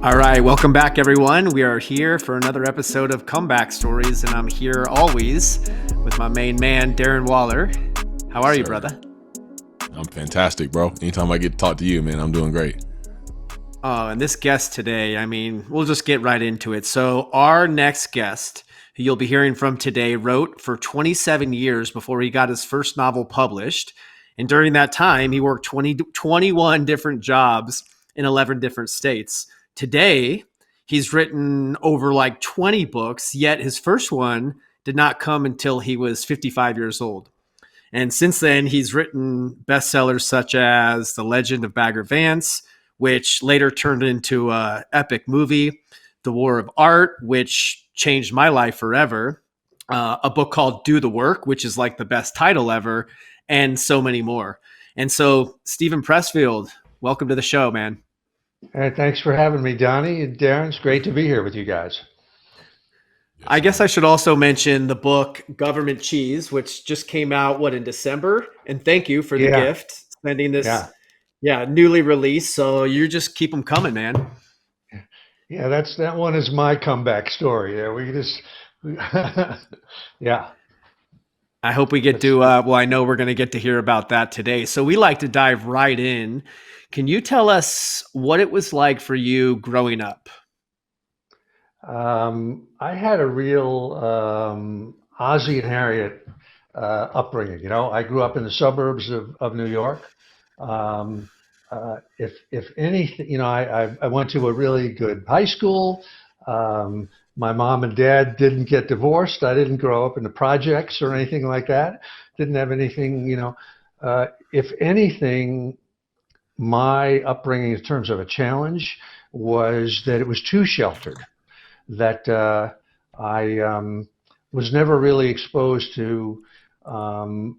All right, welcome back, everyone. We are here for another episode of Comeback Stories, and I'm here always with my main man, Darren Waller. How are you, brother? I'm fantastic, bro. Anytime I get to talk to you, man, I'm doing great. And this guest today, we'll just get right into it. So our next guest, who you'll be hearing from today, wrote for 27 years before he got his first novel published. And during that time, he worked 21 different jobs in 11 different states. Today, he's written over 20 books, yet his first one did not come until he was 55 years old. And since then, he's written bestsellers such as The Legend of Bagger Vance, which later turned into an epic movie, The War of Art, which changed my life forever, a book called Do the Work, which is the best title ever, and so many more. And so, Steven Pressfield, welcome to the show, man. Thanks for having me, Donny and Darren. It's great to be here with you guys. I guess I should also mention the book Government Cheese, which just came out, in December? And thank you for the gift, sending this, newly released. So you just keep them coming, man. Yeah, that one is my comeback story. There, yeah. I hope we get to, I know we're going to get to hear about that today. So we like to dive right in. Can you tell us what it was like for you growing up? I had a real Ozzie and Harriet upbringing. I grew up in the suburbs of New York. If anything, I went to a really good high school. My mom and dad didn't get divorced. I didn't grow up in the projects or anything like that. Didn't have anything, if anything, my upbringing in terms of a challenge was that it was too sheltered, that I was never really exposed to a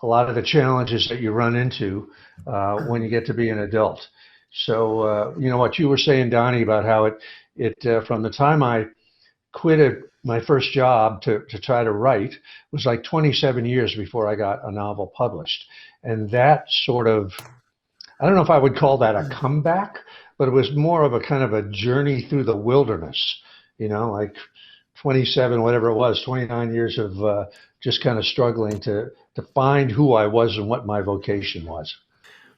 lot of the challenges that you run into when you get to be an adult. So, what you were saying, Donnie, about how it from the time I quit my first job to try to write was 27 years before I got a novel published. And that sort of, I don't know if I would call that a comeback, but it was more of a kind of a journey through the wilderness, 27, whatever it was, 29 years of just kind of struggling to find who I was and what my vocation was.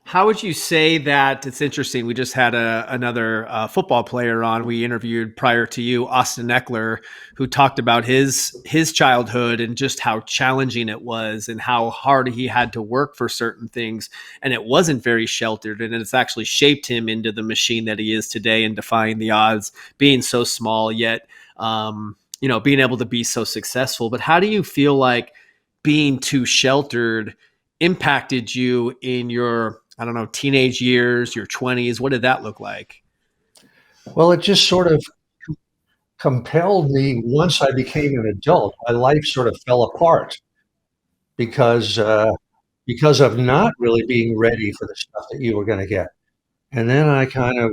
How would you say that? It's interesting. We just had another football player on. We interviewed prior to you, Austin Eckler, who talked about his childhood and just how challenging it was and how hard he had to work for certain things. And it wasn't very sheltered. And it's actually shaped him into the machine that he is today and defying the odds, being so small, yet, being able to be so successful. But how do you feel like being too sheltered impacted you in your teenage years, your 20s? What did that look like? Well, it just sort of compelled me. Once I became an adult, my life sort of fell apart because of not really being ready for the stuff that you were going to get. And then I kind of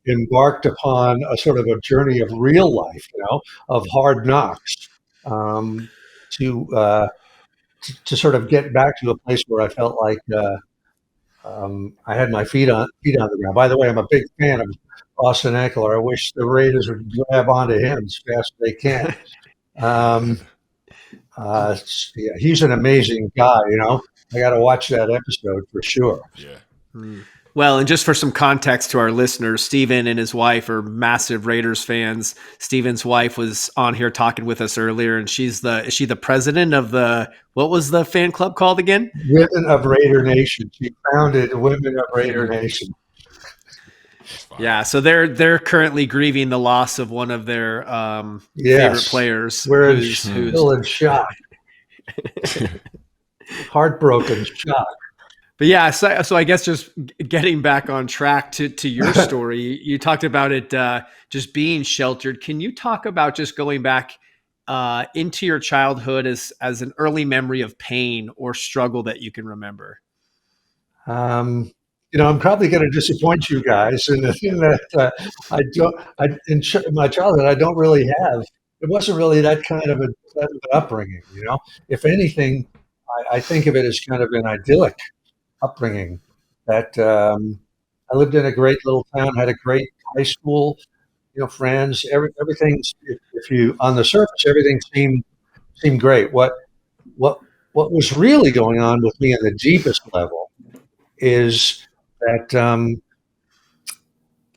embarked upon a sort of a journey of real life, of hard knocks, to sort of get back to a place where I felt like I had my feet on the ground. By the way, I'm a big fan of Austin Eckler. I wish the Raiders would grab onto him as fast as they can. He's an amazing guy. I got to watch that episode for sure. Yeah. Well, and just for some context to our listeners, Steven and his wife are massive Raiders fans. Steven's wife was on here talking with us earlier, and is she the president of what was the fan club called again? Women of Raider Nation. She founded Women of Raider Nation. Yeah, so they're currently grieving the loss of one of their favorite players. We're still in shock. Heartbroken shock. But yeah, so I guess just getting back on track to your story, you talked about it just being sheltered. Can you talk about just going back into your childhood as an early memory of pain or struggle that you can remember? I'm probably going to disappoint you guys in the thing that in my childhood I don't really have. It wasn't really that kind of an upbringing. If anything, I think of it as kind of an idyllic upbringing that I lived in a great little town, had a great high school, friends, everything's, if you, on the surface, everything seemed great. What, what was really going on with me on the deepest level is that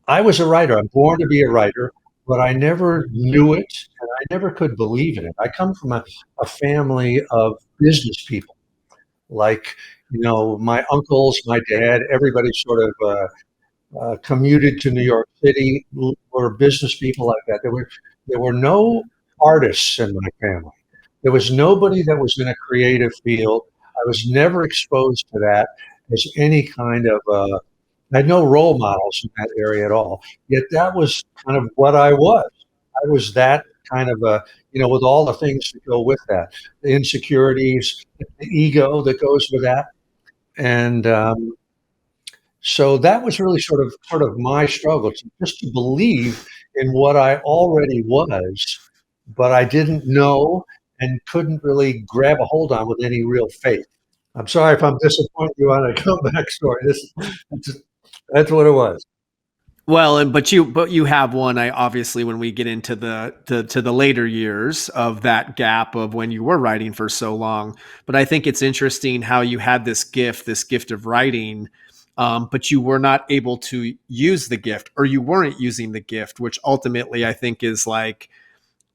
I was a writer. I'm born to be a writer, but I never knew it and I never could believe in it. I come from a family of business people. Like, my uncles, my dad, everybody sort of commuted to New York City, were business people like that. There were no artists in my family. There was nobody that was in a creative field. I was never exposed to that as any kind of. I had no role models in that area at all. Yet that was kind of what I was. I was that kind of a, with all the things that go with that, the insecurities, the ego that goes with that, and so that was really sort of my struggle, just to believe in what I already was, but I didn't know and couldn't really grab a hold on with any real faith. I'm sorry if I'm disappointing you on a comeback story. That's what it was. Well, and but you have one. I obviously, when we get into the later years of that gap of when you were writing for so long. But I think it's interesting how you had this gift of writing, but you were not able to use the gift, or you weren't using the gift, which ultimately I think is like,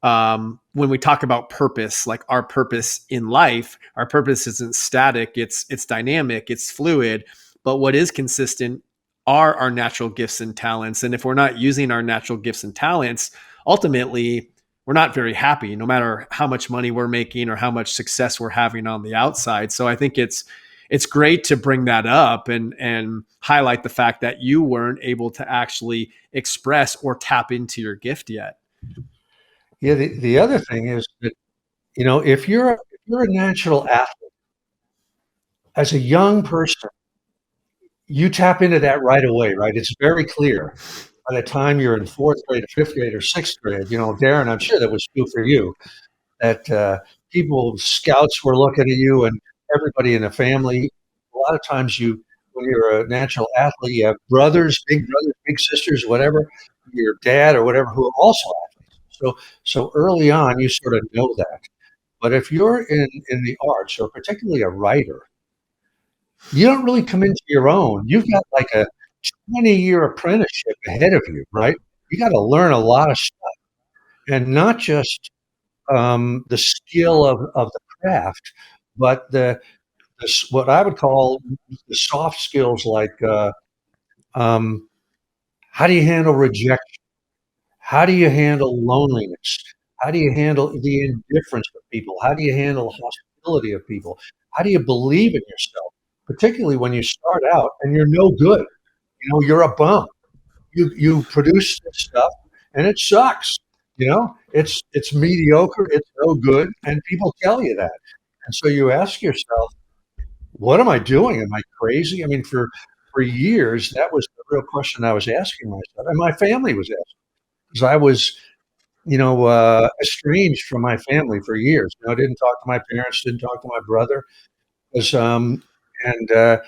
when we talk about purpose, like our purpose in life, our purpose isn't static, it's dynamic, it's fluid, but what is consistent are our natural gifts and talents. And if we're not using our natural gifts and talents, ultimately we're not very happy, no matter how much money we're making or how much success we're having on the outside. So I think it's great to bring that up and highlight the fact that you weren't able to actually express or tap into your gift yet. Yeah. The other thing is that, if you're a natural athlete, as a young person, you tap into that right away, right? It's very clear by the time you're in fourth grade or fifth grade or sixth grade. Darren, I'm sure that was true for you, that scouts were looking at you, and everybody in the family. A lot of times, when you're a natural athlete, you have brothers, big sisters, whatever, your dad or whatever, who are also athletes. So early on, you sort of know that. But if you're in the arts, or particularly a writer, you don't really come into your own. You've got like a 20-year apprenticeship ahead of you, right? You got to learn a lot of stuff, and not just the skill of the craft, but what I would call the soft skills, like um, how do you handle rejection? How do you handle loneliness? How do you handle the indifference of people? How do you handle hostility of people? How do you believe in yourself, particularly when you start out and you're no good? You're a bum. You produce this stuff and it sucks. It's mediocre. It's no good, and people tell you that. And so you ask yourself, what am I doing? Am I crazy? I mean, for years, that was the real question I was asking myself, and my family was asking, because I was, estranged from my family for years. I didn't talk to my parents, didn't talk to my brother, because and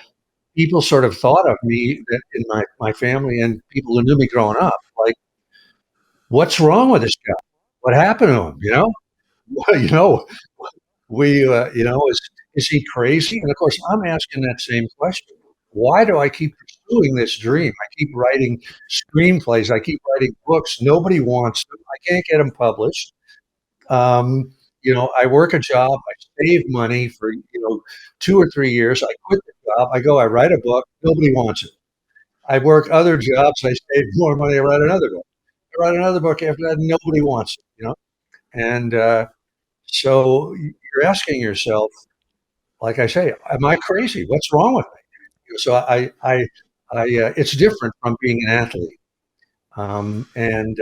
people sort of thought of me, that in my family and people who knew me growing up, like, what's wrong with this guy? What happened to him? Well, is he crazy? And of course, I'm asking that same question. Why do I keep pursuing this dream? I keep writing screenplays. I keep writing books. Nobody wants them. I can't get them published. I work a job. I save money for 2 or 3 years. I quit the job. I write a book. Nobody wants it. I work other jobs. I save more money. I write another book. I write another book after that. Nobody wants it. And so you're asking yourself, like I say, am I crazy? What's wrong with me? So it's different from being an athlete, and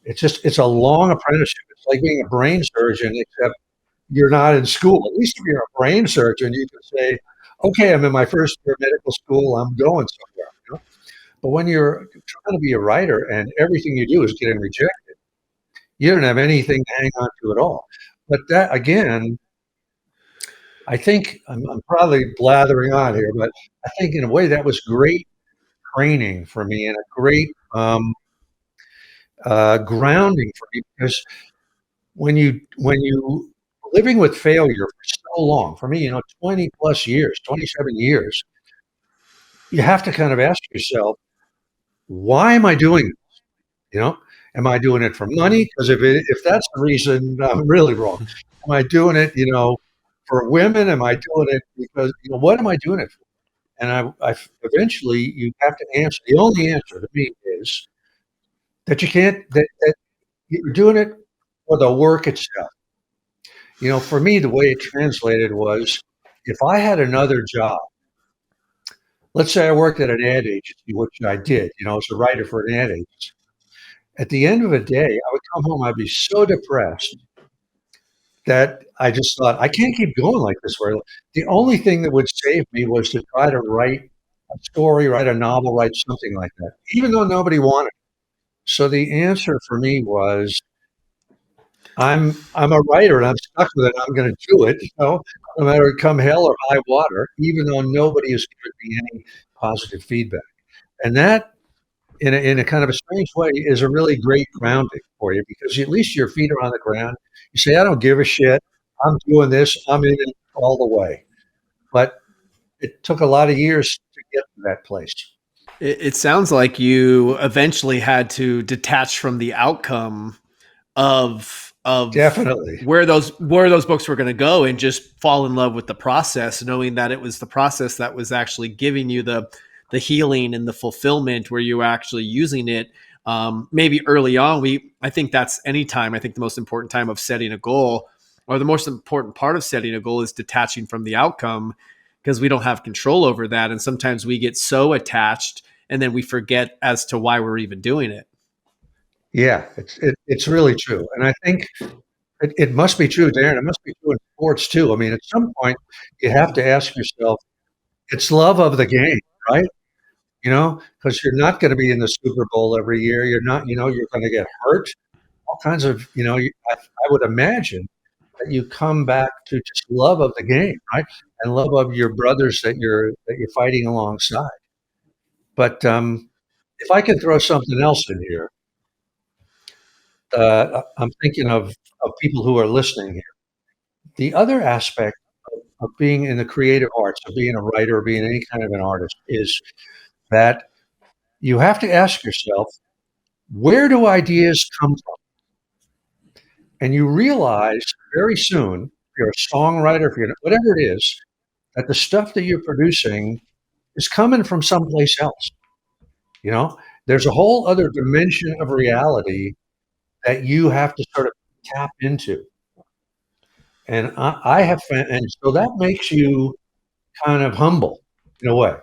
it's a long apprenticeship. It's like being a brain surgeon, except you're not in school. At least if you're a brain surgeon, you can say, okay, I'm in my first year of medical school. I'm going somewhere. But when you're trying to be a writer and everything you do is getting rejected, you don't have anything to hang on to at all. But that, again, I think I'm probably blathering on here, but I think in a way that was great training for me and a great grounding for me, because when you living with failure for so long, for me, 20 plus years, 27 years, you have to kind of ask yourself, why am I doing it? You know, am I doing it for money? Because if that's the reason, I'm really wrong. Am I doing it, for women? Am I doing it because, what am I doing it for? And I eventually you have to answer. The only answer to me is that you can't, that you're doing it for the work itself. For me, the way it translated was, if I had another job, let's say I worked at an ad agency, which I did, as a writer for an ad agency. At the end of the day, I would come home, I'd be so depressed that I just thought, I can't keep going like this. Where the only thing that would save me was to try to write a story, write a novel, write something like that, even though nobody wanted it. So the answer for me was, I'm a writer and I'm stuck with it. I'm going to do it, no matter come hell or high water, even though nobody has given me any positive feedback. And that, in a kind of a strange way, is a really great grounding for you, because at least your feet are on the ground. You say, I don't give a shit. I'm doing this. I'm in it all the way. But it took a lot of years to get to that place. It sounds like you eventually had to detach from the outcome of Definitely. where those books were going to go, and just fall in love with the process, knowing that it was the process that was actually giving you the healing and the fulfillment, where you were actually using it. Maybe early on, I think that's any time. I think the most important time of setting a goal, or the most important part of setting a goal, is detaching from the outcome, because we don't have control over that. And sometimes we get so attached, and then we forget as to why we're even doing it. Yeah, it's really true. And I think it must be true, Darren. It must be true in sports too. I mean, at some point, you have to ask yourself, it's love of the game, right? Because you're not going to be in the Super Bowl every year. You're not, you're going to get hurt. All kinds of, I would imagine that you come back to just love of the game, right? And love of your brothers that you're fighting alongside. But if I can throw something else in here, I'm thinking of people who are listening here. The other aspect of being in the creative arts, of being a writer, or being any kind of an artist, is that you have to ask yourself, where do ideas come from? And you realize very soon, if you're a songwriter, if you're whatever it is, that the stuff that you're producing is coming from someplace else. You know, there's a whole other dimension of reality that you have to sort of tap into. And I have found, and so that makes you kind of humble in a way.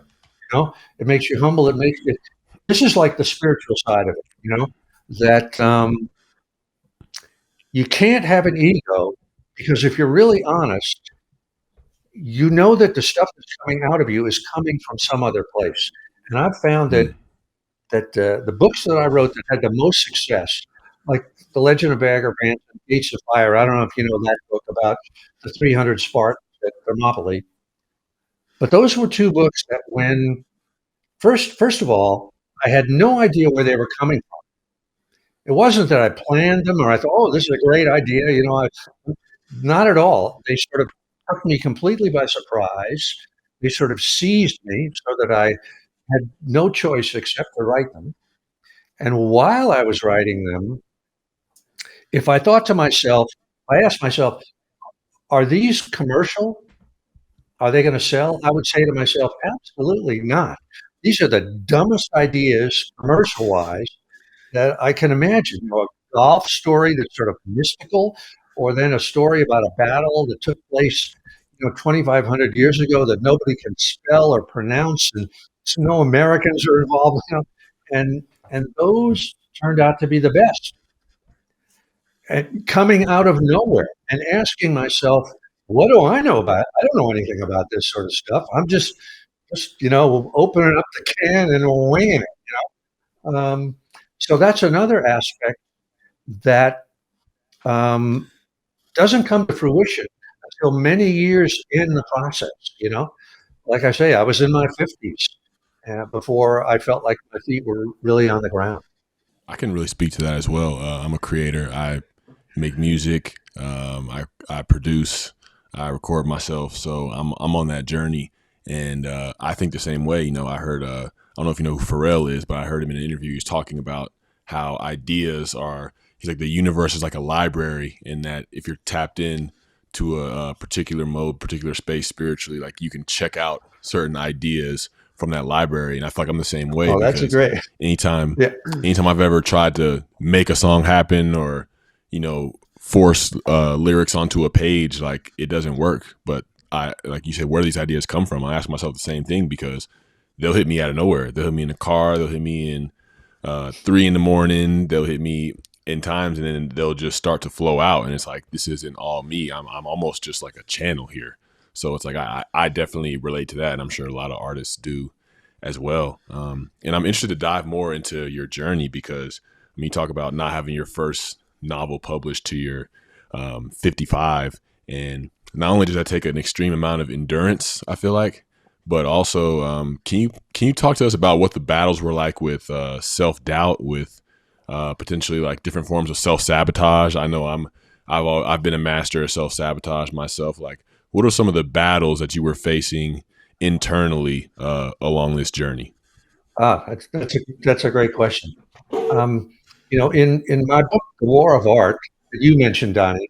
It makes you humble. It makes you. This is like the spiritual side of it. That you can't have an ego, because if you're really honest, you know that the stuff that's coming out of you is coming from some other place. And I've found that Mm. the books that I wrote that had the most success, like The Legend of Bagger Vance and Gates of Fire. I don't know if you know that book about the 300 Spartans at Thermopylae, but those were two books that, when first of all, I had no idea where they were coming from. It wasn't that I planned them or I thought, oh, this is a great idea. Not at all. They sort of took me completely by surprise. They sort of seized me so that I had no choice except to write them. And while I was writing them, if I thought to myself, I asked myself, are these commercial? Are they going to sell? I would say to myself, absolutely not. These are the dumbest ideas, commercial wise, that I can imagine. A golf story that's sort of mystical, or then a story about a battle that took place, 2,500 years ago, that nobody can spell or pronounce, and no Americans are involved. And those turned out to be the best. And coming out of nowhere and asking myself, what do I know about it? I don't know anything about this sort of stuff. I'm just opening up the can and winging it. So that's another aspect that doesn't come to fruition until many years in the process. Like I say, I was in my 50s, before I felt like my feet were really on the ground. I can really speak to that as well. I'm a creator. I make music. I produce. I record myself. So I'm on that journey, and I think the same way. I heard. I don't know if you know who Pharrell is, but I heard him in an interview. He's talking about how ideas are. He's like, the universe is like a library, and that if you're tapped in to a particular mode, particular space spiritually, like you can check out certain ideas from that library. And I feel like I'm the same way, Oh, that's a because great. anytime Yeah. anytime I've ever tried to make a song happen, or force lyrics onto a page, like, it doesn't work. But I, like you said, where do these ideas come from? I ask myself the same thing, because they'll hit me out of nowhere. They'll hit me in the car. They'll hit me in 3 a.m. They'll hit me in times, and then they'll just start to flow out. And it's like, this isn't all me. I'm almost just like a channel here. So it's like, I definitely relate to that, and I'm sure a lot of artists do as well. And I'm interested to dive more into your journey, because when you talk about not having your first novel published to your 55, and not only does that take an extreme amount of endurance, I feel like, but also can you talk to us about what the battles were like with self-doubt, with potentially like different forms of self-sabotage? I know I've been a master of self-sabotage myself. Like, what are some of the battles that you were facing internally along this journey? That's a great question. In my book, The War of Art, that you mentioned, Donnie,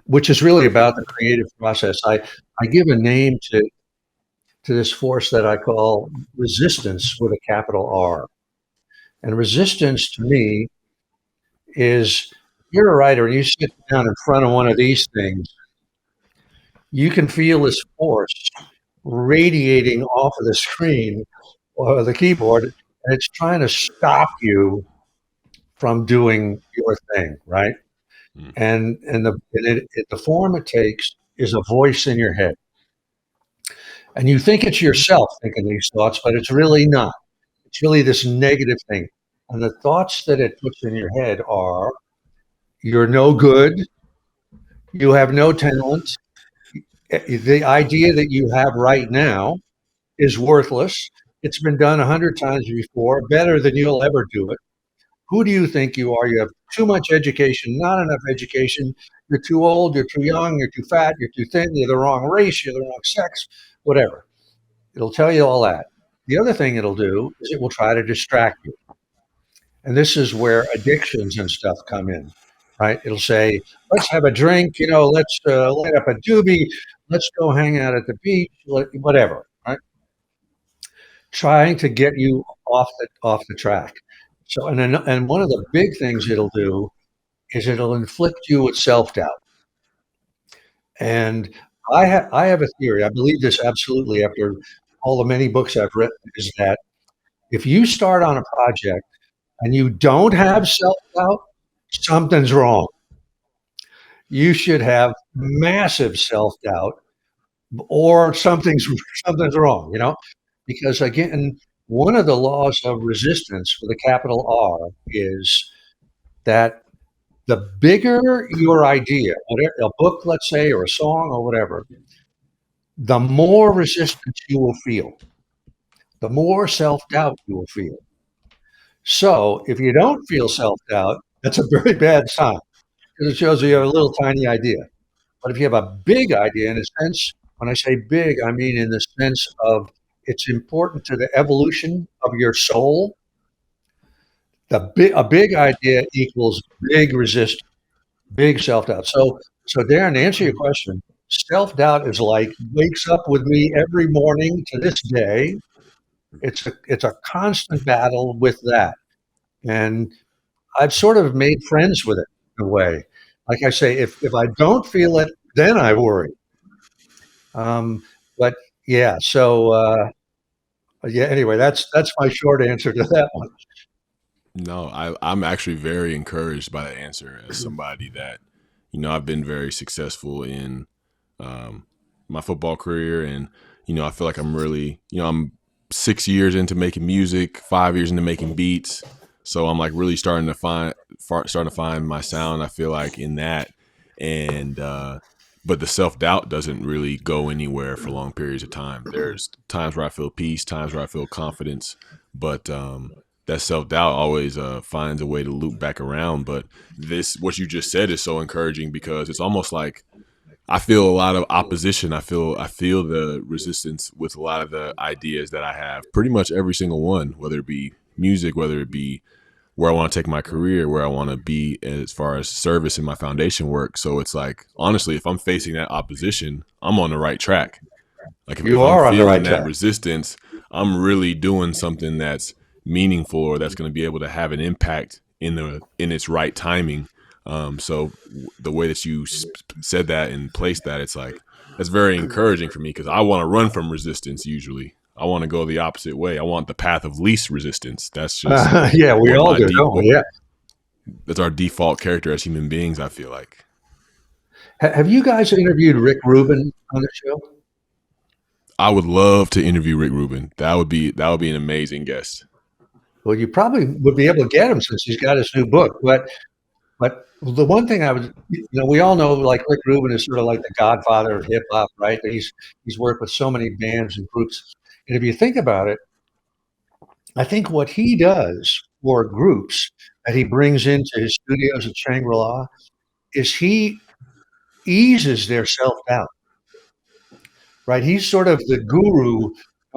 which is really about the creative process, I give a name to this force that I call resistance with a capital R. And resistance to me is, you're a writer and you sit down in front of one of these things, you can feel this force radiating off of the screen or the keyboard, and it's trying to stop you from doing your thing, right? Mm. The form it takes is a voice in your head, and you think it's yourself thinking these thoughts, but it's really not. It's really this negative thing, and the thoughts that it puts in your head are: you're no good, you have no talent, the idea that you have right now is worthless. It's been done 100 times before, better than you'll ever do it. Who do you think you are? You have too much education, not enough education. You're too old, you're too young, you're too fat, you're too thin, you're the wrong race, you're the wrong sex, whatever. It'll tell you all that. The other thing it'll do is it will try to distract you. And this is where addictions and stuff come in, right? It'll say, let's have a drink, let's light up a doobie, let's go hang out at the beach, whatever, right? Trying to get you off the track. So, and one of the big things it'll do is it'll inflict you with self-doubt. And I have a theory. I believe this absolutely after all the many books I've written, is that if you start on a project and you don't have self-doubt, something's wrong. You should have massive self-doubt, or something's wrong, because again, one of the laws of resistance with a capital R is that the bigger your idea, whatever, a book, let's say, or a song or whatever, the more resistance you will feel, the more self-doubt you will feel. So if you don't feel self-doubt, that's a very bad sign, because it shows you have a little tiny idea. But if you have a big idea, in a sense, when I say big, I mean in the sense of it's important to the evolution of your soul, a big idea equals big resistance, big self-doubt. So Darren, to answer your question, self-doubt is like wakes up with me every morning to this day. It's a constant battle with that. And I've sort of made friends with it in a way. Like I say, if I don't feel it, then I worry. But yeah, yeah. Anyway, that's my short answer to that one. No, I'm actually very encouraged by that answer, as somebody that, I've been very successful in my football career. And, I feel like I'm really, I'm 6 years into making music, 5 years into making beats. So I'm like really starting to find my sound, I feel like, in that. And but the self-doubt doesn't really go anywhere for long periods of time. There's times where I feel peace, times where I feel confidence, but that self-doubt always finds a way to loop back around. But this, what you just said, is so encouraging, because it's almost like I feel a lot of opposition. I feel the resistance with a lot of the ideas that I have. Pretty much every single one, whether it be music, whether it be where I want to take my career, where I want to be as far as service in my foundation work. So it's like, honestly, if I'm facing that opposition, I'm on the right track. Like if You I'm are on the right feeling that track. resistance, I'm really doing something that's meaningful, or that's going to be able to have an impact in its right timing. The way that you said that and placed that, it's like, that's very encouraging for me, because I want to run from resistance. Usually I want to go the opposite way. I want the path of least resistance. That's just Yeah, we what all my do, don't we? Yeah. that's our default character as human beings, I feel like. Have you guys interviewed Rick Rubin on the show? I would love to interview Rick Rubin. That would be an amazing guest. Well, you probably would be able to get him since he's got his new book. But the one thing we all know, like Rick Rubin is sort of like the godfather of hip hop, right? He's worked with so many bands and groups. And if you think about it, I think what he does for groups that he brings into his studios at Shangri-La is he eases their self-doubt, right? He's sort of the guru.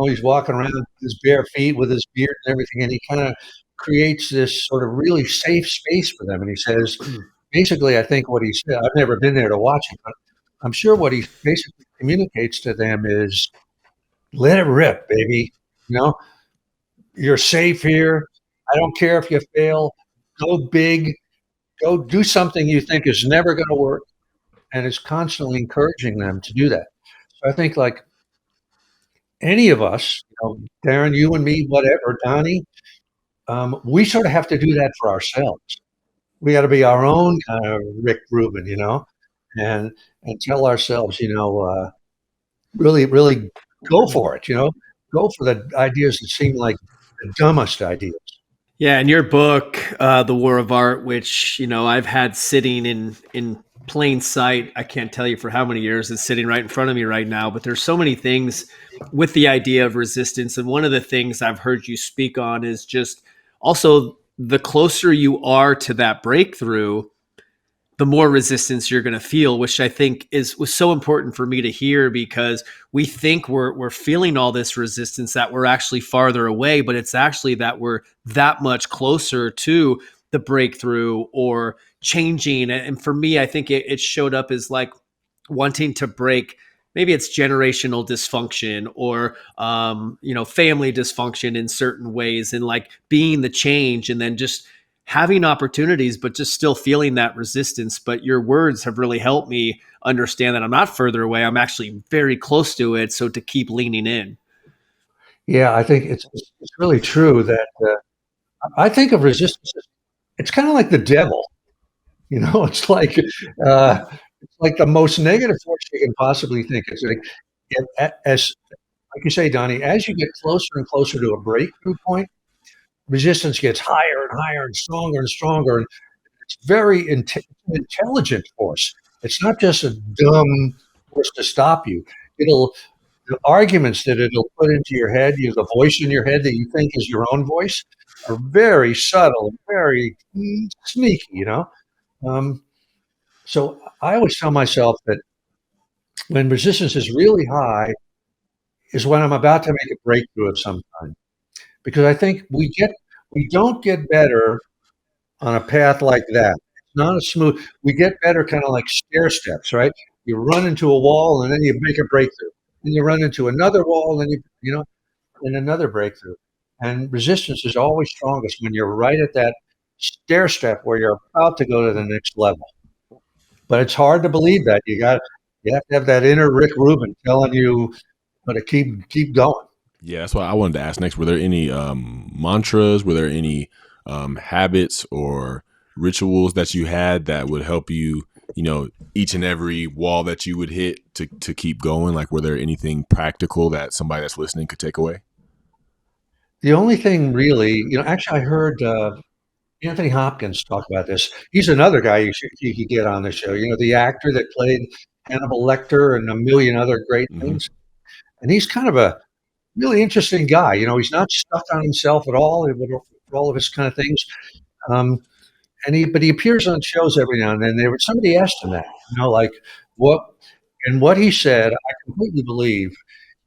He's walking around with his bare feet with his beard and everything, and he kind of creates this sort of really safe space for them. And he says, basically, I think what he said, I've never been there to watch it, but I'm sure what he basically communicates to them is, let it rip, baby. You know, you're safe here. I don't care if you fail. Go big. Go do something you think is never going to work, and is constantly encouraging them to do that. So I think, like any of us, Darren, you and me, whatever, Donnie, we sort of have to do that for ourselves. We got to be our own kind of Rick Rubin, and tell ourselves, really, really go for it. Go for the ideas that seem like the dumbest ideas. Yeah, in your book, The War of Art, which I've had sitting in plain sight. I can't tell you for how many years it's sitting right in front of me right now. But there's so many things with the idea of resistance, and one of the things I've heard you speak on is just also the closer you are to that breakthrough, the more resistance you're going to feel, which I think was so important for me to hear, because we think we're feeling all this resistance, that we're actually farther away, but it's actually that we're that much closer to the breakthrough or changing. And for me, I think it showed up as like wanting to break. Maybe it's generational dysfunction or, family dysfunction in certain ways, and like being the change, and then just having opportunities, but just still feeling that resistance. But your words have really helped me understand that I'm not further away. I'm actually very close to it. So to keep leaning in. Yeah, I think it's really true that I think of resistance. It's kind of like the devil. It's like the most negative force you can possibly think. It's like, as like you say, Donnie, as you get closer and closer to a breakthrough point, resistance gets higher and higher and stronger. And it's very intelligent force. It's not just a dumb force to stop you. The arguments that it'll put into your head, the voice in your head that you think is your own voice, are very subtle and very sneaky. Um, so I always tell myself that when resistance is really high is when I'm about to make a breakthrough of some kind, because I think we don't get better on a path like that. It's not a smooth. We get better kind of like stair steps, right? You run into a wall and then you make a breakthrough. Then you run into another wall and and another breakthrough. And resistance is always strongest when you're right at that stair step where you're about to go to the next level. But it's hard to believe that. You have to have that inner Rick Rubin telling you to keep going. Yeah, that's why I wanted to ask next. Were there any mantras? Were there any habits or rituals that you had that would help you, each and every wall that you would hit to keep going? Like, were there anything practical that somebody that's listening could take away? The only thing really, actually, I heard Anthony Hopkins talk about this. He's another guy you could get on the show. The actor that played Hannibal Lecter and a million other great things. And he's kind of a really interesting guy. You know, he's not stuck on himself at all with all of his kind of things. Um, but he appears on shows every now and then. Somebody asked him that, you know, like what, and what he said, I completely believe.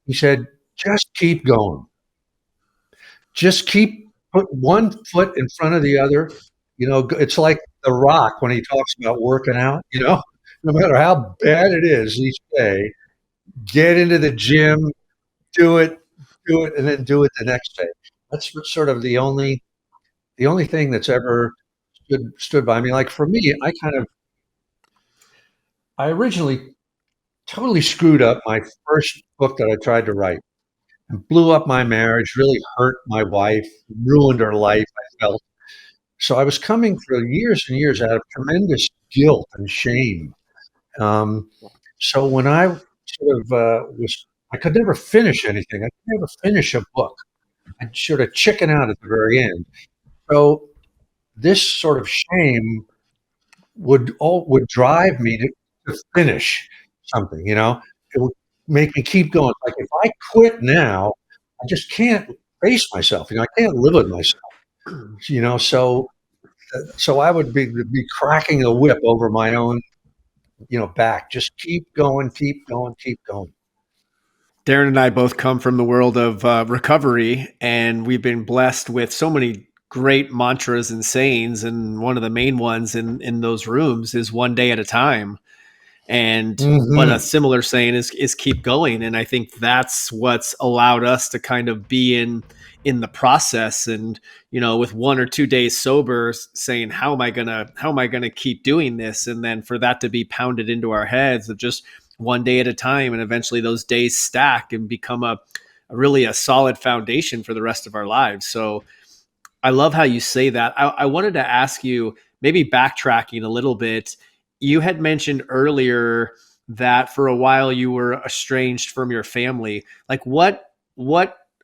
He said, just keep going. Just put one foot in front of the other. You know, it's like The Rock when he talks about working out, you know, no matter how bad it is each day, get into the gym, do it, and then do it the next day. That's sort of the only thing that's ever stood by me. Like for me, I originally totally screwed up my first book that I tried to write and blew up my marriage, really hurt my wife, ruined her life, I felt. So I was coming for years and years out of tremendous guilt and shame. Um, so when I sort of I could never finish anything. I could never finish a book. I'd sort of chicken out at the very end. So this sort of shame would drive me to finish something. You know, it would make me keep going. Like if I quit now, I just can't face myself. You know, I can't live with myself. You know, so I would be cracking a whip over my own, you know, back. Just keep going, keep going, keep going. Darren and I both come from the world of recovery, and we've been blessed with so many great mantras and sayings. And one of the main ones in those rooms is one day at a time. But a similar saying is keep going. And I think that's what's allowed us to kind of be in the process. And, you know, with 1 or 2 days sober, saying, how am I gonna keep doing this? And then for that to be pounded into our heads of just one day at a time. And eventually those days stack and become a really a solid foundation for the rest of our lives. So I love how you say that. I wanted to ask you, maybe backtracking a little bit, you had mentioned earlier that for a while you were estranged from your family. Like what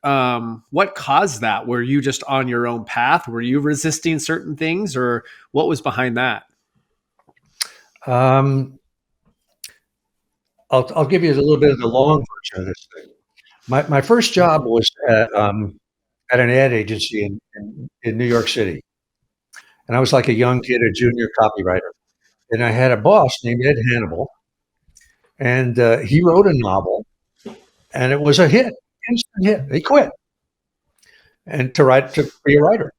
caused that? Were you just on your own path? Were you resisting certain things, or what was behind that? I'll give you a little bit of the long version of this thing. My first job was at an ad agency in New York City. And I was like a young kid, a junior copywriter. And I had a boss named Ed Hannibal. And he wrote a novel, and it was a hit, instant hit. He quit and to be a writer.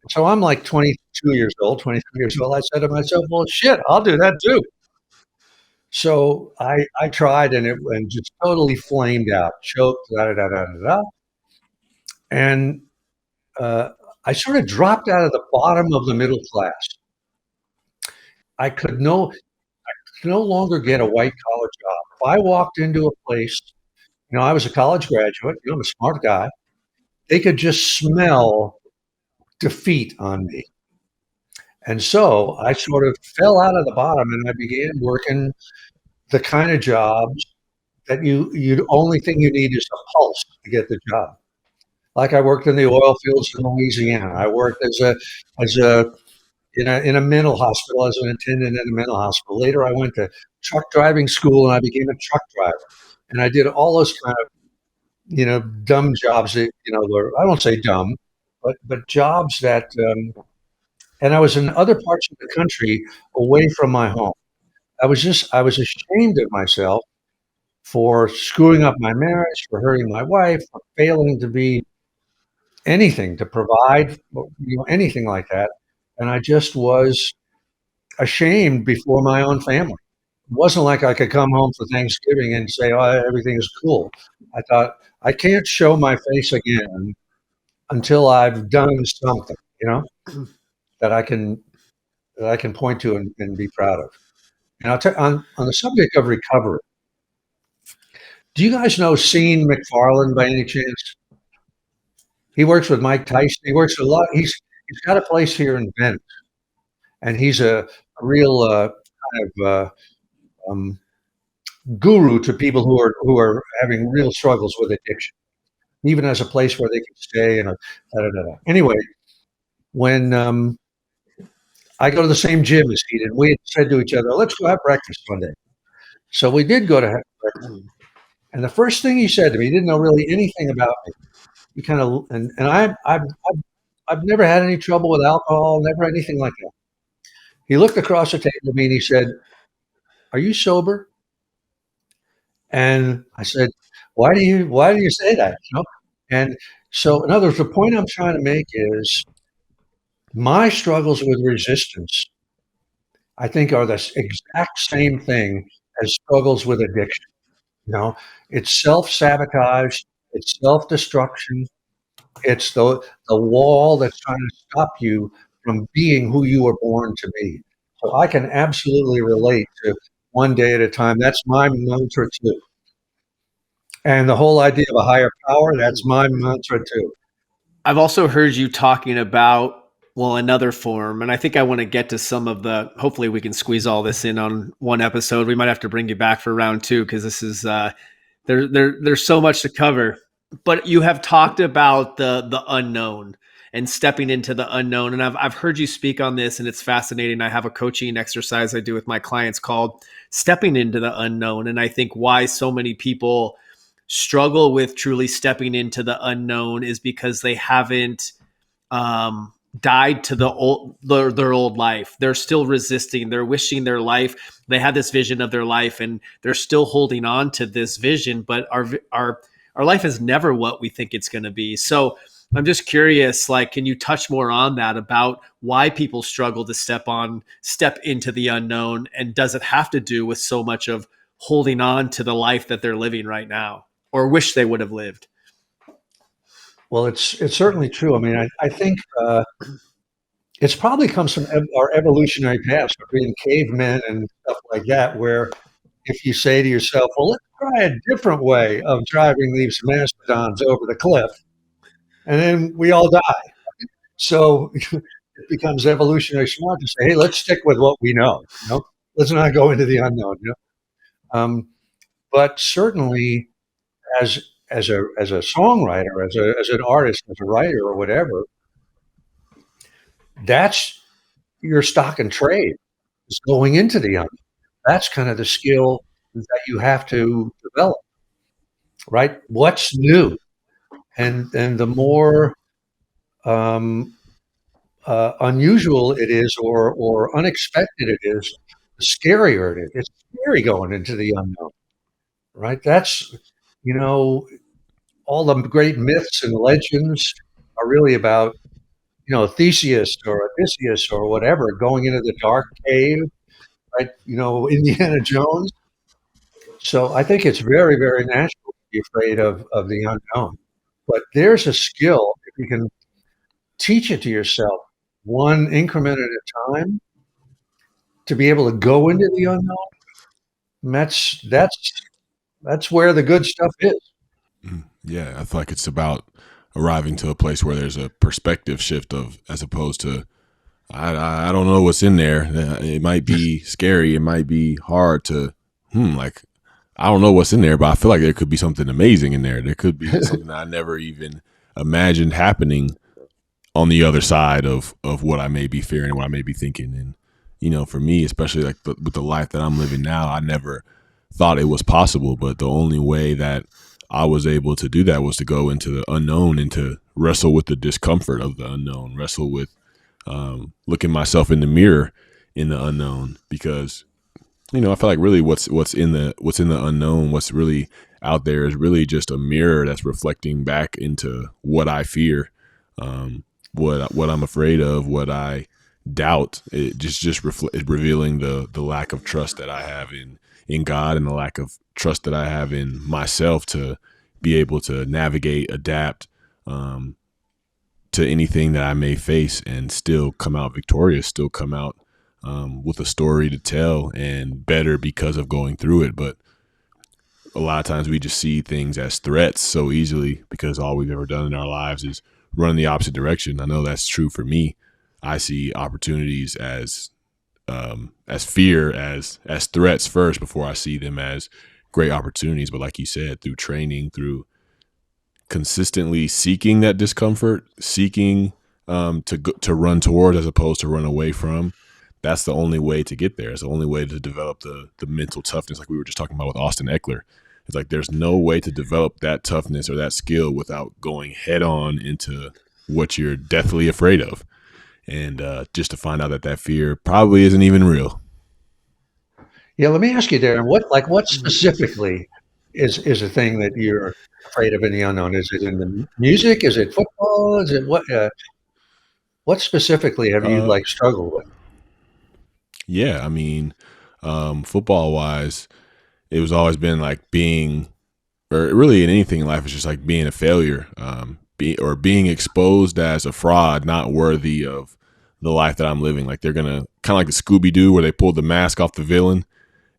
So I'm like 22 years old, 23 years old. I said to myself, well, shit, I'll do that too. So I tried, and it just totally flamed out, choked, da da da da da. And I sort of dropped out of the bottom of the middle class. I could no longer get a white collar job. If I walked into a place, you know, I was a college graduate, you know, I'm a smart guy. They could just smell defeat on me. And so I sort of fell out of the bottom, and I began working the kind of jobs that you only thing you need is a pulse to get the job. Like I worked in the oil fields in Louisiana. I worked as a in a mental hospital as an attendant in a mental hospital. Later, I went to truck driving school, and I became a truck driver. And I did all those kind of, you know, dumb jobs that, you know, I won't say dumb, but jobs that, and I was in other parts of the country away from my home. I was ashamed of myself for screwing up my marriage, for hurting my wife, for failing to be anything, to provide, you know, anything like that. And I just was ashamed before my own family. It wasn't like I could come home for Thanksgiving and say, "Oh, everything is cool." I thought, I can't show my face again until I've done something, you know, that I can point to and be proud of. And I'll tell on the subject of recovery. Do you guys know Sean McFarland by any chance? He works with Mike Tyson. He works with a lot. He's got a place here in Venice, and he's a real kind of guru to people who are having real struggles with addiction. Even as a place where they can stay and da, da, da, da. Anyway, when I go to the same gym as he did, we had said to each other, "Let's go have breakfast one day." So we did go to Heckler, and the first thing he said to me, he didn't know really anything about me. He kind of, and I've never had any trouble with alcohol, never anything like that. He looked across the table at me and he said, "Are you sober?" And I said, why do you say that? You know? And so, in other words, the point I'm trying to make is my struggles with resistance, I think, are the exact same thing as struggles with addiction. You know, it's self-sabotage, it's self-destruction, it's the wall that's trying to stop you from being who you were born to be. So I can absolutely relate to one day at a time. That's my mantra too. And the whole idea of a higher power, that's my mantra too. I've also heard you talking about, well, another form, and I think I want to get to some of the. Hopefully, we can squeeze all this in on one episode. We might have to bring you back for round two because this is there's so much to cover. But you have talked about the unknown and stepping into the unknown, and I've heard you speak on this, and it's fascinating. I have a coaching exercise I do with my clients called stepping into the unknown, and I think why so many people struggle with truly stepping into the unknown is because they haven't died to their old life. They're still resisting. They're wishing their life. They had this vision of their life, and they're still holding on to this vision. But our life is never what we think it's going to be. So I'm just curious. Like, can you touch more on that about why people struggle to step into the unknown, and does it have to do with so much of holding on to the life that they're living right now, or wish they would have lived? Well, it's certainly true. I mean, I think it's probably comes from our evolutionary past, being cavemen and stuff like that, where if you say to yourself, well, let's try a different way of driving these mastodons over the cliff, and then we all die. So it becomes evolutionary smart to say, hey, let's stick with what we know. You know, let's not go into the unknown. You know? But certainly, as a songwriter, as an artist, as a writer, or whatever, that's your stock and trade is going into the unknown. That's kind of the skill that you have to develop, right? What's new, and the more um, unusual it is, or unexpected it is, the scarier it is. It's scary going into the unknown, right? That's, you know, all the great myths and legends are really about, Theseus or Odysseus or whatever going into the dark cave, right? Indiana Jones. So I think it's very, very natural to be afraid of the unknown. But there's a skill if you can teach it to yourself, one increment at a time, to be able to go into the unknown. And that's where the good stuff is. Yeah, I feel like it's about arriving to a place where there's a perspective shift of, as opposed to, I don't know what's in there. It might be scary. It might be hard to, like, I don't know what's in there, but I feel like there could be something amazing in there. There could be something I never even imagined happening on the other side of what I may be fearing, what I may be thinking. And, for me, especially like with the life that I'm living now, I never thought it was possible. But the only way that I was able to do that was to go into the unknown and to wrestle with the discomfort of the unknown, wrestle with looking myself in the mirror in the unknown, because I feel like really what's in the unknown, what's really out there is really just a mirror that's reflecting back into what I fear, what I'm afraid of, what I doubt. It just revealing the lack of trust that I have in God, and the lack of trust that I have in myself to be able to navigate, adapt to anything that I may face and still come out victorious, still come out with a story to tell and better because of going through it. But a lot of times we just see things as threats so easily because all we've ever done in our lives is run in the opposite direction. I know that's true for me. I see opportunities as fear, as threats first before I see them as great opportunities. But like you said, through training, through consistently seeking that discomfort, seeking to run towards as opposed to run away from, that's the only way to get there. It's the only way to develop the mental toughness, like we were just talking about with Austin Eckler. It's like there's no way to develop that toughness or that skill without going head on into what you're deathly afraid of. And just to find out that fear probably isn't even real. Yeah, let me ask you, Darren, what specifically is a thing that you're afraid of in the unknown? Is it in the music? Is it football? Is it what specifically have you Uh, struggled with? yeah, I mean, football wise, it was always been like being, or really in anything in life, it's just like being a failure, being exposed as a fraud, not worthy of the life that I'm living. Like they're gonna kind of like the Scooby Doo where they pulled the mask off the villain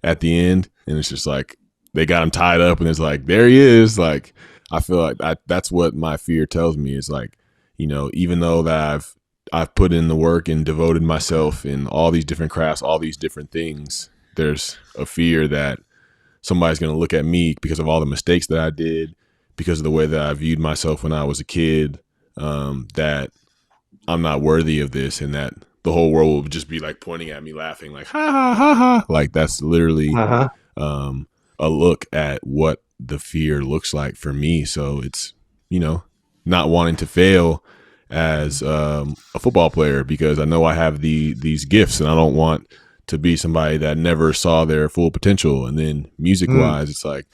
at the end, and it's just like they got him tied up, and it's like there he is. Like I feel like that's what my fear tells me is like, even though that I've put in the work and devoted myself in all these different crafts, all these different things, there's a fear that somebody's going to look at me because of all the mistakes that I did, because of the way that I viewed myself when I was a kid, that I'm not worthy of this, and that the whole world will just be like pointing at me, laughing, like ha ha ha ha. Like that's literally Uh-huh. a look at what the fear looks like for me. So it's not wanting to fail as a football player because I know I have these gifts, and I don't want to be somebody that never saw their full potential. And then music wise, it's like,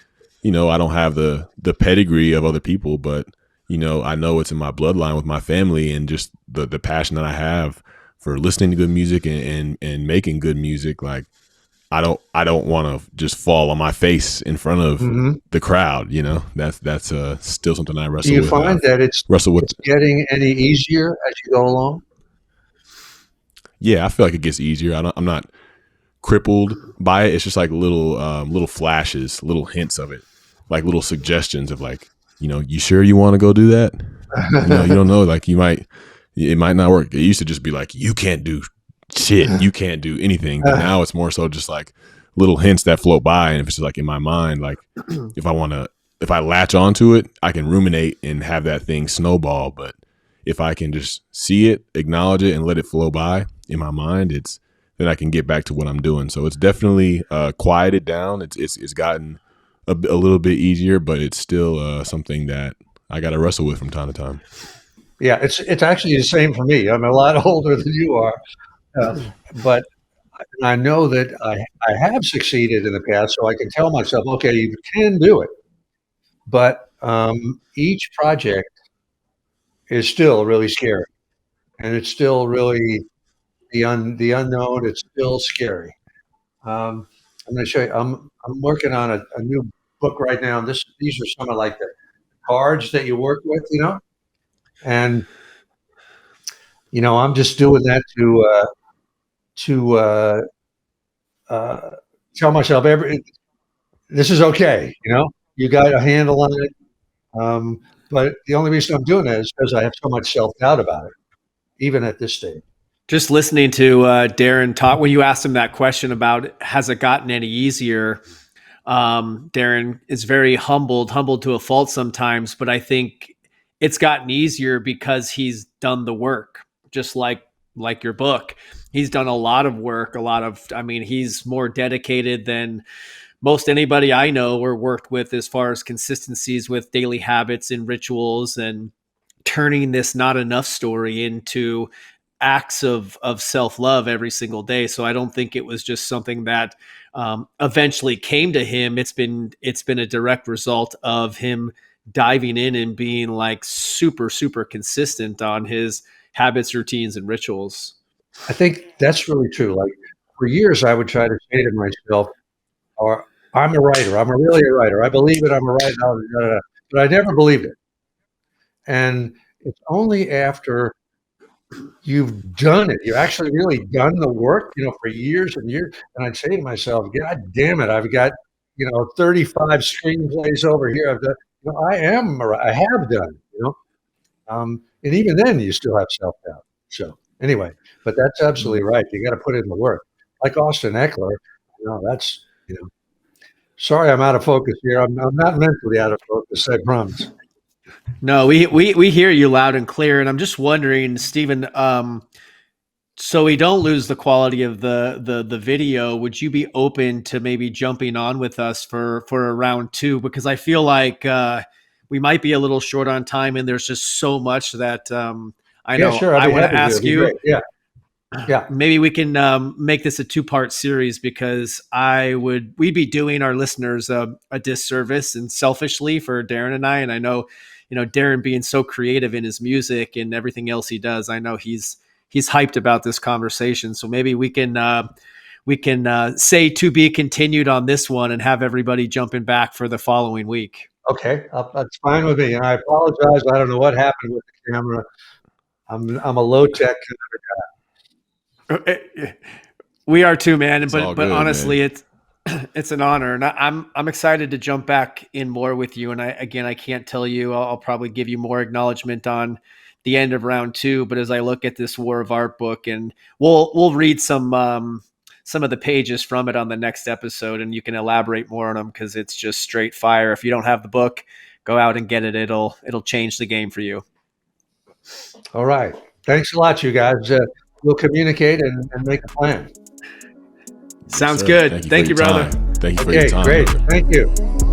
I don't have the pedigree of other people, but I know it's in my bloodline with my family, and just the passion that I have for listening to good music and making good music. Like I don't want to just fall on my face in front of the crowd. That's still something I Do wrestle you with. find that it's Wrestle with. getting any easier as you go along? Yeah, I feel like it gets easier. I'm not crippled by it. It's just like little flashes, little hints of it, like little suggestions of like, you sure you want to go do that? You don't know. Like it might not work. It used to just be like, you can't do shit. You can't do anything. But now it's more so just like little hints that float by. And if it's just like in my mind, like if I latch onto it, I can ruminate and have that thing snowball. But if I can just see it, acknowledge it, and let it flow by in my mind, then I can get back to what I'm doing. So it's definitely quieted down. It's gotten a little bit easier, but it's still something that I got to wrestle with from time to time. Yeah, it's actually the same for me. I'm a lot older than you are, but I know that I have succeeded in the past, so I can tell myself, okay, you can do it. But each project is still really scary, and it's still really the unknown. It's still scary. I'm going to show you. I'm working on a new book right now. And these are some of like the cards that you work with, and I'm just doing that to tell myself this is okay. You got a handle on it. But the only reason I'm doing that is because I have so much self doubt about it, even at this stage. Just listening to Darren talk, when you asked him that question about has it gotten any easier, Darren is very humbled to a fault sometimes, but I think it's gotten easier because he's done the work, just like your book. He's done a lot of work, he's more dedicated than most anybody I know or worked with as far as consistencies with daily habits and rituals and turning this not enough story into acts of self-love every single day. So I don't think it was just something that eventually came to him. It's been a direct result of him diving in and being like super, super consistent on his habits, routines, and rituals. I think that's really true. Like for years, I would try to say to myself, or I'm a writer. I'm really a writer. I believe it. I'm a writer. But I never believed it. And it's only after you've done it, you've actually really done the work, for years and years. And I'd say to myself, God damn it, I've got, 35 screenplays over here. I've done, I have done, and even then you still have self-doubt. So anyway, but that's absolutely right. You got to put in the work. Like Austin Eckler, that's, sorry, I'm out of focus here. I'm not mentally out of focus, I promise. No, we hear you loud and clear, and I'm just wondering, Steven, So we don't lose the quality of the video. Would you be open to maybe jumping on with us for a round two? Because I feel like we might be a little short on time, and there's just so much that I Yeah, know sure. I'd I be want to happy to. It'd ask be you. great. Yeah. Yeah. Maybe we can make this a two-part series, because we'd be doing our listeners a disservice, and selfishly for Darren and I. And I know, Darren being so creative in his music and everything else he does, I know he's hyped about this conversation. So maybe we can say to be continued on this one, and have everybody jumping back for the following week. Okay. That's fine with me. And I apologize. I don't know what happened with the camera. I'm a low tech. We are too, man. It's But all good, honestly, man. it's an honor, and I'm excited to jump back in more with you. And I can't tell you. I'll probably give you more acknowledgement on the end of round two. But as I look at this War of Art book, and we'll read some of the pages from it on the next episode, and you can elaborate more on them, because it's just straight fire. If you don't have the book, go out and get it. It'll change the game for you. All right. Thanks a lot, you guys. We'll communicate and make a plan. Sounds Sir, good. Thank you, for your brother. time. Thank you for Okay, your time. great. Brother. Thank you.